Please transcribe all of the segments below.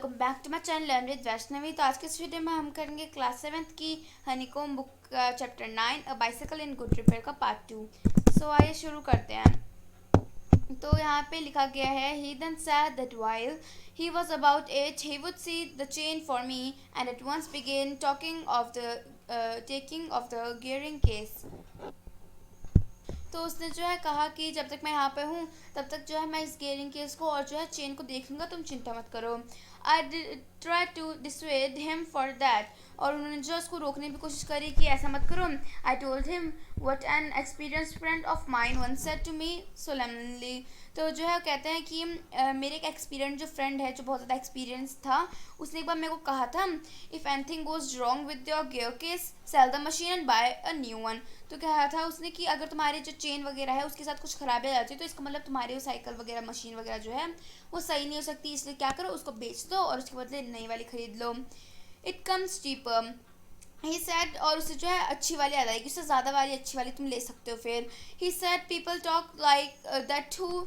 Welcome back to my channel learn with Vaishnavi. तो आज के इस वीडियो में हम करेंगे क्लास 7th की हनीकॉम्ब बुक का chapter 9 a bicycle in good repair का पार्ट 2। सो आइए शुरू करते हैं। तो यहाँ पे लिखा गया है, he then said that while he was about 8 he would see the chain for me and at once began talking of the taking of the gearing case। तो उसने जो है कहा कि जब तक मैं यहाँ पे हूँ तब तक जो है मैं इस गेयरिंग केस को और जो है चेन को देख लूँगा, तुम चिंता मत करो। I try to dissuade him for that, और उन्होंने जो उसको रोकने की कोशिश करी कि ऐसा मत करो। I told him what an experience friend of mine once said to me solemnly. तो जो है कहते हैं कि मेरे एक एक्सपीरियंस जो फ्रेंड है, जो बहुत ज़्यादा एक्सपीरियंस था, उसने एक बार मेरे को कहा था, if anything goes wrong with your gear case sell the machine and buy a new one. तो कहा था उसने कि अगर तुम्हारे जो चेन वगैरह है उसके साथ कुछ खराबी आ जाती है तो इसका मतलब तुम्हारी वो साइकिल वगैरह मशीन वगैरह जो है वो सही नहीं हो सकती, इसलिए क्या करो, उसको बेच दो और उसके बदले नई वाली खरीद लो। It comes cheaper he said, और उससे जो है अच्छी वाली आ जाएगी, उससे ज़्यादा वाली अच्छी वाली तुम ले सकते हो। फिर he said people talk like that who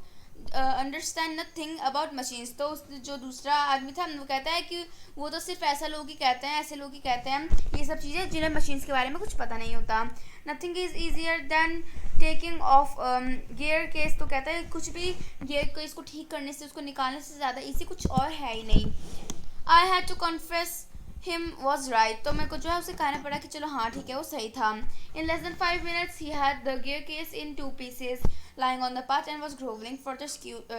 understand nothing about machines. तो उस जो दूसरा आदमी था वो कहता है कि वो तो सिर्फ ऐसा लोग ही कहते हैं, ऐसे लोग ही कहते हैं ये सब चीज़ें जिन्हें मशीन्स के बारे में कुछ पता नहीं होता। Nothing is easier than taking off gear case. तो कहता है कुछ भी गियर केस को ठीक करने से, उसको निकालने से ज़्यादा ईजी कुछ और है ही नहीं। I had to confess him was right. तो मेरे को जो है उसे कहना पड़ा कि चलो हाँ ठीक है, वो सही था। In less than 5 minutes he had the gear case in 2 pieces lying on the path and was groveling for the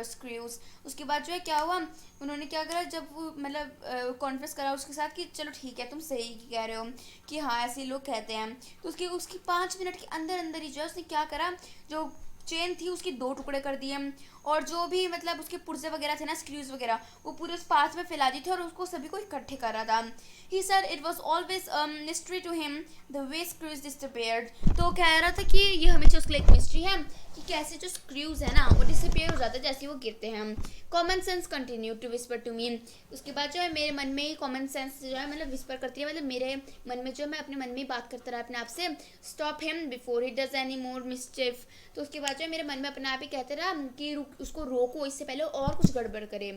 screws। उसके बाद जो है क्या हुआ, उन्होंने क्या करा, जब वो मतलब कॉन्फ्रेंस करा उसके साथ कि चलो ठीक है तुम सही कह रहे हो कि हाँ ऐसे लोग कहते हैं। तो उसकी 5 मिनट के अंदर अंदर ही जो है उसने क्या करा, जो चेन थी उसकी 2 टुकड़े कर दिए और जो भी मतलब उसके पुर्जे वगैरह थे ना, स्क्रूज वगैरह, वो पूरे उस पाथ में फैला दी थी और उसको सभी को इकट्ठे कर रहा था। He sir it was always mystery to him the way screws disappeared. तो कह रहा था कि ये हमेशा उसके लिए एक मिस्ट्री है कि कैसे जो स्क्रूज है ना वो डिसअपेयर हो जाते हैं जैसे वो गिरते हैं। Common sense continue to whisper to me. उसके बाद जो है मेरे मन में ही कॉमन सेंस जो है मतलब विस्पर करती है, मतलब मेरे मन में जो मैं अपने मन में ही बात करता रहा अपने आप से, stop him before he does any more mischief. तो उसके बाद जो है मेरे मन में अपने आप ही कहते रहा कि उसको रोको, इससे पहले और कुछ गड़बड़ करे।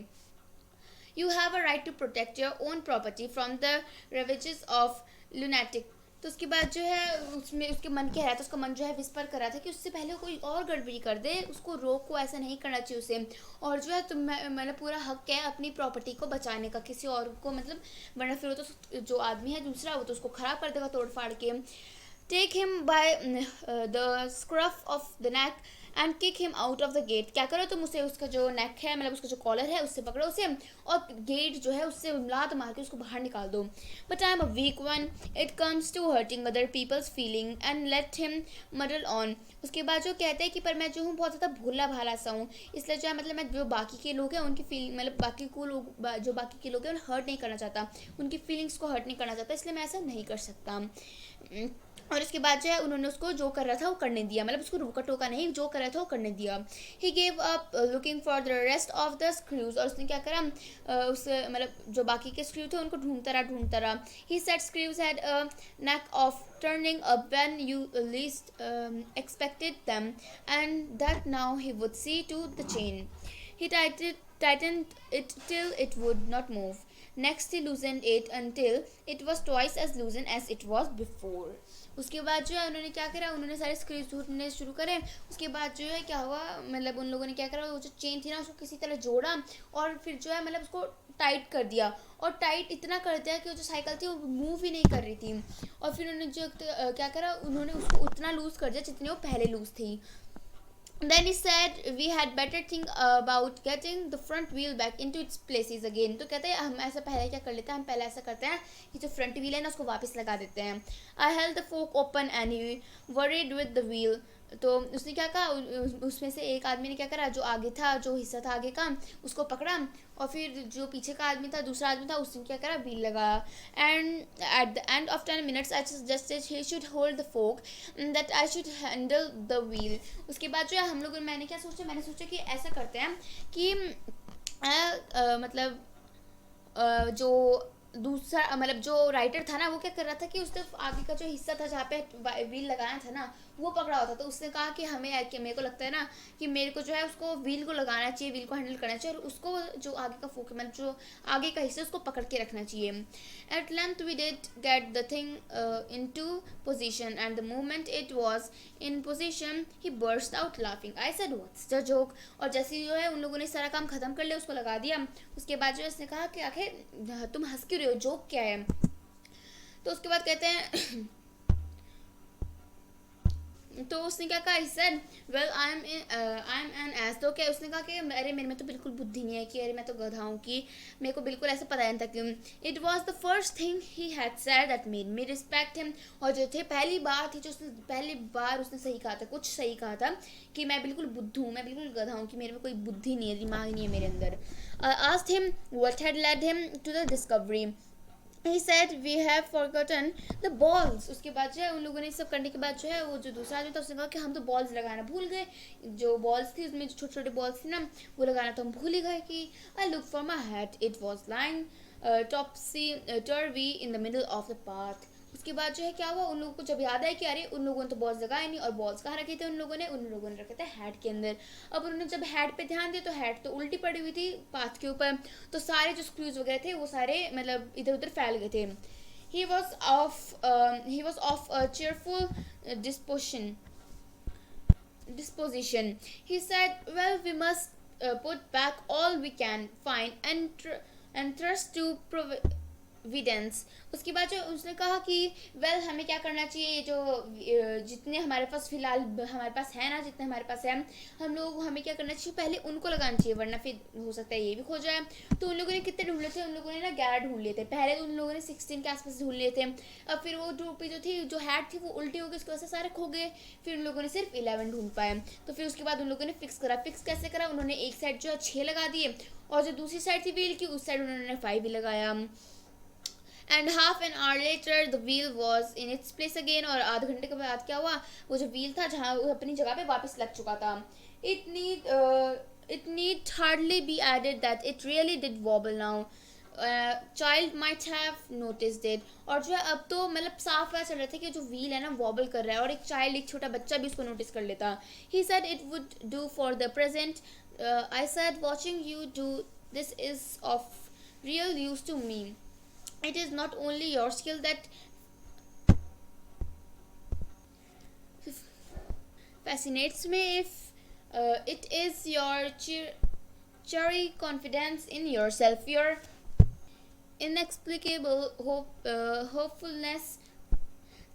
You have a right to protect your own property from the ravages of lunatic. तो उसके बाद जो है उसमें उसके मन कह रहा था, उसका मन जो है विस्पर कर रहा था कि उससे पहले कोई और गड़बड़ी कर दे, उसको रोको, ऐसा नहीं करना चाहिए उसे। और जो है तुम मतलब पूरा हक है अपनी प्रॉपर्टी को बचाने का किसी और को, मतलब वरना फिर वो तो जो आदमी है दूसरा वो तो उसको ख़राब कर देगा तोड़ फाड़ के। Take him by the scruff of the neck and kick him out of the gate. क्या करो तुम उसे, उसका जो नेक है मतलब उसका जो कॉलर है उससे पकड़ो उसे और गेट जो है उससे लात मार के उसको बाहर निकाल दो। But I am a weak one, it comes to hurting other people's feeling and let him muddle on. उसके बाद जो कहते हैं कि पर मैं जो हूँ बहुत ज़्यादा भोला भाला सा हूँ, इसलिए जो है मतलब मैं जो बाकी के लोग हैं उनकी फीलिंग मतलब बाकी को लोग जो बाकी के लोग हैं उन्हें हर्ट नहीं करना चाहता, उनकी फीलिंग्स को हर्ट नहीं करना चाहता, इसलिए मैं ऐसा नहीं कर सकता। और उसके बाद जो है उन्होंने उसको जो कर रहा था वो करने दिया, मतलब उसको रोका टोका नहीं, जो कर रहा था वो करने दिया। He gave up looking for the rest of the screws. और उसने क्या करा, उस मतलब जो बाकी के स्क्रू थे उनको ढूंढता रहा। He said screws had a knack of turning up when you least expected them and that now he would see to the chain. He tightened it till it would not move. Next he loosened it until it was twice as loosened as it was before. उसके बाद जो है उन्होंने क्या करा, उन्होंने सारे screws ढूंढने शुरू करे। उसके बाद जो है क्या हुआ, मतलब उन लोगों ने क्या करा, वो जो चेन थी ना उसको किसी तरह जोड़ा और फिर जो है मतलब उसको टाइट कर दिया, और टाइट इतना कर दिया कि वो जो साइकिल थी वो मूव ही नहीं कर रही थी। और फिर उन्होंने जो क्या करा, उन्होंने उसको उतना लूज़ कर दिया जितनी वो पहले लूज़ थी। Then he said we had better think about getting the front wheel back into its places again। तो कहते हैं हम ऐसा पहले क्या कर लेते हैं, हम पहले ऐसा करते हैं कि जो फ्रंट व्हील है ना उसको वापस लगा देते हैं। I held the fork open and he worried with the wheel। तो उसने क्या कहा, उसमें से एक आदमी ने क्या करा, जो आगे था, जो हिस्सा था आगे का उसको पकड़ा, और फिर जो पीछे का आदमी था, दूसरा आदमी था, उसने क्या करा, व्हील लगाया। And at the end of 10 minutes I suggested he should hold the fork that I should handle the wheel. उसके बाद जो है हम लोग, मैंने क्या सोचा, मैंने सोचा कि ऐसा करते हैं कि मतलब जो दूसरा मतलब जो राइटर था ना वो क्या कर रहा था कि उसने आगे का जो हिस्सा था जहाँ पे व्हील लगाया था ना वो पकड़ा हुआ था, तो उसने कहा कि कि मेरे को लगता है ना कि मेरे को जो है उसको व्हील को लगाना चाहिए, व्हील को हैंडल करना चाहिए और उसको जो आगे का फोक मतलब जो आगे का हिस्सा उसको पकड़ के रखना चाहिए. At length we did get the thing into position, and the moment it was in position he burst out laughing. I said what's the joke. और जैसे ही जो है उन लोगों ने सारा काम खत्म कर लिया, उसको लगा दिया, उसके बाद जो है उसने कहा कि आखिर तुम हंस क्यों रहे हो, जोक क्या है. तो उसके बाद कहते हैं तो उसने क्या कहा, he said well I am an ass. तो क्या उसने कहा कि अरे मेरे में तो बिल्कुल बुद्धि नहीं है, कि अरे मैं तो गधा हूँ, कि मेरे को बिल्कुल ऐसा पता नहीं था कि it was the first thing he had said that made me respect him. और जो थे पहली बार थी जो उसने पहली बार उसने सही कहा था, कुछ सही कहा था कि मैं बिल्कुल बुद्धू हूँ, मैं बिल्कुल गधा हूँ, कि मेरे में कोई बुद्धि नहीं है, दिमाग नहीं है मेरे अंदर. Asked him what had led him to the discovery. He said we have forgotten the balls. उसके बाद जो है उन लोगों ने सब करने के बाद जो है वो जो दूसरा आदमी था उसने कहा कि हम तो बॉल्स लगाना भूल गए, जो बॉल्स थी उसमें जो छोटे छोटे बॉल्स थी ना वो लगाना तो हम भूल ही गए. कि I looked for my hat, it was lying topsy turvy in the middle of the path. उसके बाद जो है क्या हुआ, उन लोगों को जब याद आया कि अरे उन लोगों ने तो बॉल्स लगाए नहीं, और बॉल्स कहाँ रखे थे उन लोगों ने रखे थे हैट के अंदर. अब उन्होंने जब हैट पे ध्यान दिया तो हैट तो उल्टी पड़ी हुई थी पाथ के ऊपर, तो सारे जो स्क्रूज वगैरह थे वो सारे मतलब इधर उधर फैल गए थे. he was of a cheerful disposition. He said, well, we must put back all we can find and trust to विडेंस. उसके बाद जो उसने कहा कि वेल हमें क्या करना चाहिए, ये जो जितने हमारे पास फिलहाल हमारे पास है ना, जितने हमारे पास है हम लोग हमें क्या करना चाहिए, पहले उनको लगाना चाहिए, वरना फिर हो सकता है ये भी खो जाए. तो उन लोगों ने कितने ढूंढ लिए थे, उन लोगों ने ना 11 ढूंढ लिए थे. पहले तो उन लोगों ने 16 के आसपास ढूंढ लिए थे. अब फिर वो टोपी जो थी, जो हैट थी वो उल्टी हो गई, उसकी वजह से सारे खो गए. फिर उन लोगों ने सिर्फ 11 ढूंढ पाए. तो फिर उसके बाद उन लोगों ने फिक्स कैसे करा, उन्होंने एक साइड जो है 6 लगा दिए, और जो दूसरी साइड थी व्हील की उस साइड उन्होंने 5 भी लगाया. And half an hour later the wheel was in its place again. और आधे घंटे के बाद क्या हुआ, वो जो व्हील था जहाँ वो अपनी जगह पे वापस लग चुका था. It need hardly be added that it really did wobble now. Child might have noticed it. और जो है अब तो मतलब साफ पता चल रहा था कि जो व्हील है ना वॉबल कर रहा है, और एक छोटा बच्चा भी उसको नोटिस कर लेता. He said it would do for the present. I said watching you do this is of real use to me. It is not only your skill that fascinates me, if it is your cheery confidence in yourself, your inexplicable hopefulness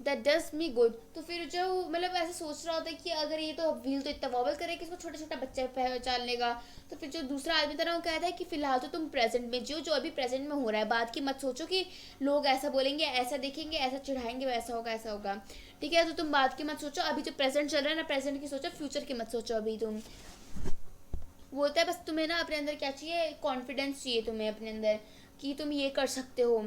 that does me good. तो फिर जो मतलब ऐसे सोच रहा होता है कि अगर ये तो व्हील तो इतना वॉबल करे कि इसको छोटा छोटा बच्चा पहचान लेगा. तो फिर जो दूसरा आदमी था ना वो कहता है कि फिलहाल तो तुम प्रेजेंट में जो अभी प्रेजेंट में हो रहा है, बात की मत सोचो कि लोग ऐसा बोलेंगे, ऐसा देखेंगे, ऐसा चिढ़ाएंगे, वैसा होगा ऐसा होगा. ठीक है, तो तुम बात की मत सोचो, अभी जो प्रेजेंट चल रहा है ना प्रेजेंट की सोचो, फ्यूचर की मत सोचो. अभी तुम बोलता है बस तुम्हें ना अपने अंदर क्या चाहिए, कॉन्फिडेंस चाहिए तुम्हें अपने अंदर कि तुम ये कर सकते हो.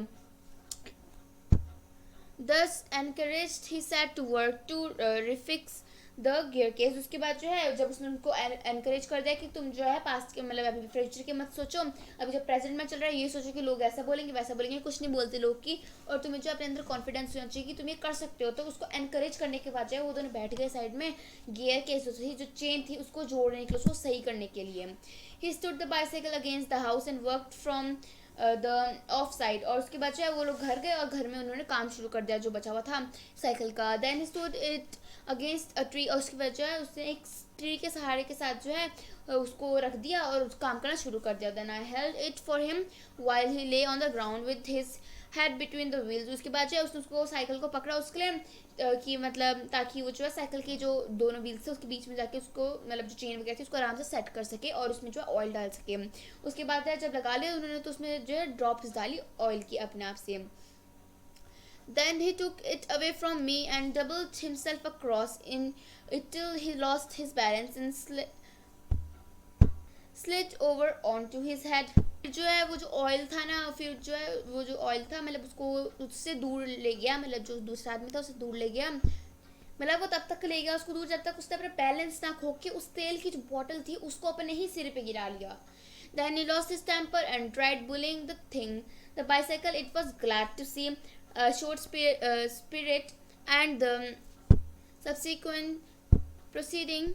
Thus encouraged he set to work to refix the gear case. उसके बाद जो है जब उसने उनको encourage कर दिया कि तुम जो है पास्ट के मतलब अभी फ्यूचर के मत सोचो, अभी जो प्रेजेंट में चल रहा है ये सोचो कि लोग ऐसा बोलेंगे वैसा बोलेंगे, कुछ नहीं बोलते लोग की, और तुम्हें जो अपने अंदर कॉन्फिडेंस होना चाहिए कि तुम ये कर सकते हो. तो उसको encourage करने के बाद जो है वो दोनों बैठ गए साइड में, गियर केस थी जो चेन थी उसको जोड़ने के लिए, उसको सही करने के लिए. He stood the bicycle against the house and worked from the of side. और उसके बाद जो है वो लोग घर गए और घर में उन्होंने काम शुरू कर दिया जो बचा हुआ था साइकिल का. Then stood it against a tree. और उसके बाद जो है उसने एक ट्री के सहारे के साथ जो है उसको रख दिया और काम करना शुरू कर दिया. Then I held it for him while he lay on the ground with his head between the wheels. उसके बाद जो है उसने उसको साइकिल को पकड़ा उसके लिए कि मतलब ताकि वो जो है साइकिल के जो दोनों व्हील्स थे उसके बीच में जाके उसको मतलब जो चेन वगैरह थी उसको आराम से सेट कर सके और उसमें जो है ऑयल डाल सके. उसके बाद जब लगा लिया उन्होंने तो उसमें जो है ड्रॉप्स डाली ऑयल की अपने आप से. Then he took it away from me and doubled himself across in it till he lost his balance and slid over onto his head. जो है वो जो ऑयल था ना, फिर जो है वो जो ऑयल था मतलब उसको उससे दूर ले गया, मतलब जो दूसरा आदमी था उससे दूर ले गया. मतलब वो तब तक ले गया उसको दूर जब तक उसने अपना बैलेंस ना खो के उस तेल की जो बॉटल थी उसको अपने ही सिर पे गिरा लिया. Then he lost his temper and tried bullying the thing The bicycle, it was glad to see short spirit, and the subsequent proceeding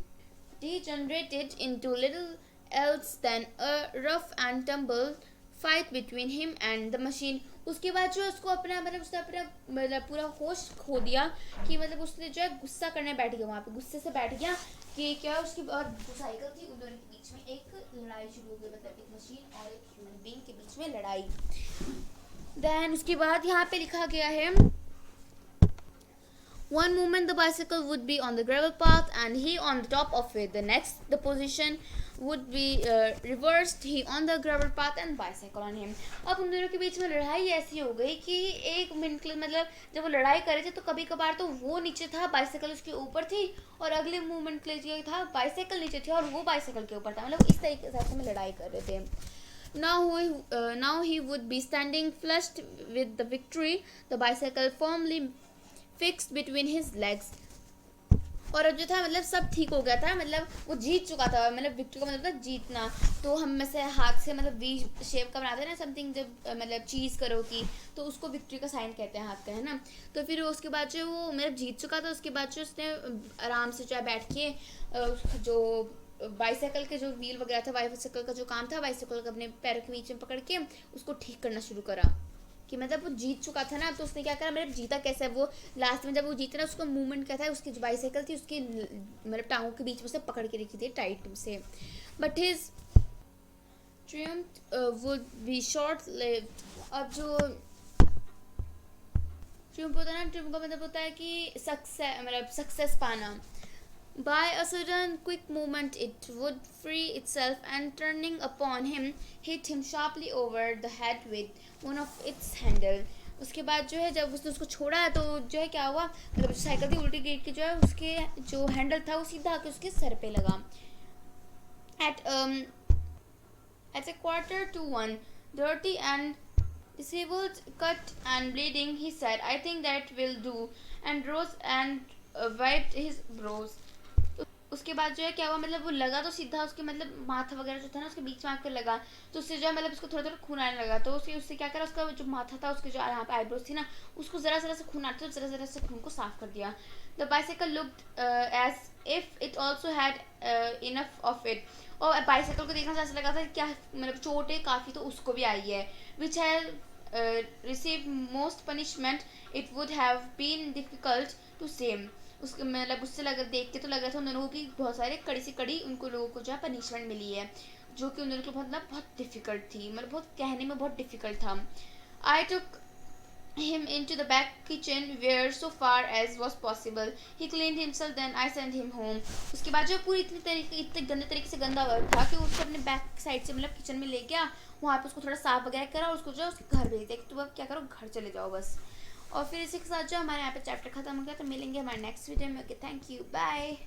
degenerated into little else than a rough and tumble fight between him and the machine. उसके बाद जो उसको अपना मतलब उसने अपना मतलब पूरा होश खो दिया कि मतलब उसने जो है गुस्सा करने बैठ गया, वहाँ पे गुस्से से बैठ गया कि क्या उसकी और जो साइकिल थी उन दोनों के बीच में एक लड़ाई शुरू हो गई, मतलब एक मशीन और एक ह्यूमन बीइंग के बीच में लड़ाई. देन उसके बाद यहाँ पे लिखा गया है, one moment the bicycle would be on the gravel path and he on the top of it. The next the position would be reversed, he on the gravel path and bicycle on him. अब उन दोनों के बीच में लड़ाई ऐसी हो गई कि एक मिनट के मतलब जब वो लड़ाई कर रहे थे तो कभी कभार तो वो नीचे था, बाइसाइकिल उसके ऊपर थी, और अगले मूवमेंट के लिए था बाइसाइकिल नीचे थी और वो बाइसाइकिल के ऊपर था. मतलब इस तरीके से में लड़ाई कर रहे थे. Now he would be standing flushed with the victory, the bicycle firmly fixed between his legs. और अब जो था मतलब सब ठीक हो गया था, मतलब वो जीत चुका था, मतलब विक्ट्री का मतलब था जीतना. तो हम में से हाथ से मतलब वी शेप का बनाते हैं ना समथिंग, जब मतलब चीज़ करो की, तो उसको विक्ट्री का साइन कहते हैं हाथ का, है ना. तो फिर उसके बाद जो वो मतलब जीत चुका था, उसके बाद जो उसने आराम से जो है बैठ के जो बाइसाइकिल के जो व्हील वगैरह था, बाइसाइकिल का जो काम था, बाइसाइकिल को अपने पैरों के बीच में पकड़ के उसको ठीक करना शुरू करा कि मतलब वो जीत चुका था ना. तो उसने क्या करा, मतलब जीता कैसे, वो लास्ट में जब वो जीता ना उसको मूवमेंट क्या था, उसकी जो बाइसाइकिल थी उसकी मतलब टांगों के बीच में से पकड़ के रखी थी टाइट से. But his Triumph would be short lived. अब जो ट्रियम्फ होता है ना, ट्रियम्फ का मतलब होता है कि सक्सेस, मतलब सक्सेस पाना. By a sudden quick movement it would free itself and turning upon him hit him sharply over the head with one of its handle. उसके बाद जो है जब उसने उसको छोड़ा है तो जो है क्या हुआ, मतलब साइकिल थी उल्टी गिर के जो है उसके जो हैंडल था वो सीधा आके उसके सर पे लगा. At a 1:15, dirty and disabled, cut and bleeding, he said, I think that will do, and rose and wiped his brows. उसके बाद जो है क्या हुआ, मतलब वो लगा तो सीधा उसके मतलब माथा वगैरह जो था ना उसके बीच में आकर लगा, तो उससे जो है मतलब उसको थोड़ा थोड़ा खून आने लगा. तो उससे क्या करा, उसका जो माथा था उसके जो यहाँ पे आईब्रोज थी ना उसको ज़रा ज़रा से खून आता, तो ज़रा ज़रा से खून को साफ कर दिया. The bicycle looked as if it also had enough of it. और बाइसाइकिल को देखना से ऐसा लगा था क्या मतलब चोट है काफ़ी, तो उसको भी आई है. Which had received most punishment, it would have been difficult to same. उसके मतलब उससे लगा देख के तो लग रहा था उन दोनों की बहुत सारे कड़ी से कड़ी उनको लोगों को जो है पनिशमेंट मिली है, जो कि उन दोनों के बहुत बहुत डिफ़िकल्ट थी, मतलब बहुत कहने में बहुत डिफ़िकल्ट था. आई टुक him into the back kitchen where so far as was possible he cleaned himself, then I sent him home. उसके बाद जो पूरी इतने गंदे तरीके से गंदा हुआ था कि उसको अपने बैक साइड से मतलब किचन में ले गया, वहाँ पे उसको थोड़ा साफ वगैरह करा और उसको जो उसके घर भेज दिया कि तुम अब क्या करो घर चले जाओ बस. और फिर इसी के साथ जो हमारे यहाँ पे चैप्टर खत्म हो गया. तो मिलेंगे हमारे नेक्स्ट वीडियो में. Okay, thank you, bye.